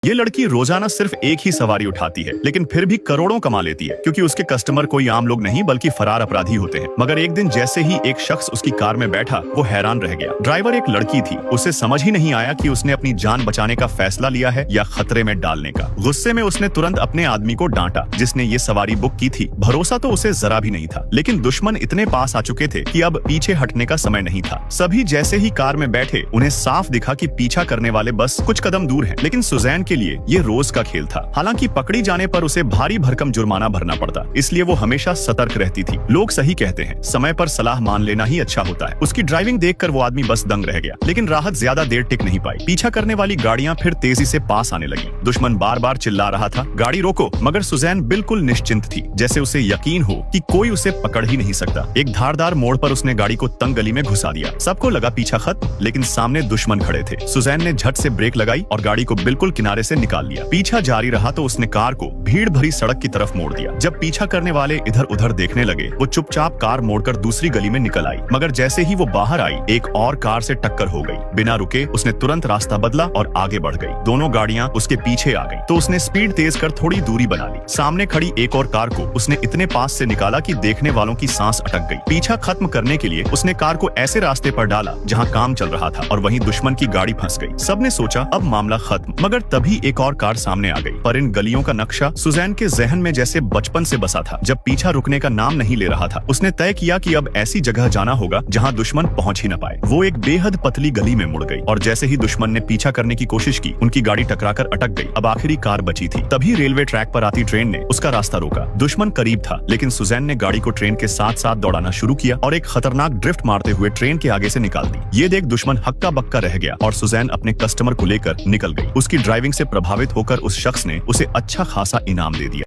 ये लड़की रोजाना सिर्फ एक ही सवारी उठाती है, लेकिन फिर भी करोड़ों कमा लेती है, क्योंकि उसके कस्टमर कोई आम लोग नहीं बल्कि फरार अपराधी होते हैं। मगर एक दिन जैसे ही एक शख्स उसकी कार में बैठा, वो हैरान रह गया। ड्राइवर एक लड़की थी। उसे समझ ही नहीं आया कि उसने अपनी जान बचाने का फैसला लिया है या खतरे में डालने का। गुस्से में उसने तुरंत अपने आदमी को डांटा जिसने ये सवारी बुक की थी। भरोसा तो उसे जरा भी नहीं था, लेकिन दुश्मन इतने पास आ चुके थे कि अब पीछे हटने का समय नहीं था। सभी जैसे ही कार में बैठे, उन्हें साफ दिखा कि पीछा करने वाले बस कुछ कदम दूर हैं। लेकिन सुजैन के लिए ये रोज का खेल था। हालांकि पकड़ी जाने पर उसे भारी भरकम जुर्माना भरना पड़ता, इसलिए वो हमेशा सतर्क रहती थी। लोग सही कहते हैं, समय पर सलाह मान लेना ही अच्छा होता है। उसकी ड्राइविंग देखकर वो आदमी बस दंग रह गया, लेकिन राहत ज्यादा देर टिक नहीं पाई। पीछा करने वाली गाड़ियां फिर तेजी से पास आने लगी। दुश्मन बार बार चिल्ला रहा था, गाड़ी रोको, मगर सुजैन बिल्कुल निश्चिंत थी, जैसे उसे यकीन हो कि कोई उसे पकड़ ही नहीं सकता। एक धारदार मोड़ पर उसने गाड़ी को तंग गली में घुसा दिया। सबको लगा पीछा खत्म, लेकिन सामने दुश्मन खड़े थे। सुजैन ने झट से ब्रेक लगाई और गाड़ी को बिल्कुल किनारे से निकाल लिया। पीछा जारी रहा तो उसने कार को भीड़ भरी सड़क की तरफ मोड़ दिया। जब पीछा करने वाले इधर उधर देखने लगे, वो चुपचाप कार मोड़कर दूसरी गली में निकल आई। मगर जैसे ही वो बाहर आई, एक और कार से टक्कर हो गई। बिना रुके उसने तुरंत रास्ता बदला और आगे बढ़ गई। दोनों गाड़ियां उसके पीछे आ गई, तो उसने स्पीड तेज कर थोड़ी दूरी बना ली। सामने खड़ी एक और कार को उसने इतने पास से निकाला कि देखने वालों की सांस अटक गई। पीछा खत्म करने के लिए उसने कार को ऐसे रास्ते पर डाला जहां काम चल रहा था, और वहीं दुश्मन की गाड़ी फंस गई। सबने सोचा अब मामला खत्म, मगर तभी एक और कार सामने आ गई। पर इन गलियों का नक्शा सुजैन के जहन में जैसे बचपन से बसा था। जब पीछा रुकने का नाम नहीं ले रहा था, उसने तय किया कि अब ऐसी जगह जाना होगा जहां दुश्मन पहुंच ही न पाए। वो एक बेहद पतली गली में मुड़ गई, और जैसे ही दुश्मन ने पीछा करने की कोशिश की, उनकी गाड़ी टकराकर अटक गई। अब आखिरी कार बची थी। तभी रेलवे ट्रैक पर आती ट्रेन ने उसका रास्ता रोका। दुश्मन करीब था, लेकिन सुजैन ने गाड़ी को ट्रेन के साथ साथ दौड़ाना शुरू किया और एक खतरनाक ड्रिफ्ट मारते हुए ट्रेन के आगे से निकाल दी। ये देख दुश्मन हक्का बक्का रह गया और सुजैन अपने कस्टमर को लेकर निकल गई। उसकी ड्राइविंग से प्रभावित होकर उस शख्स ने उसे अच्छा खासा इनाम दे दिया।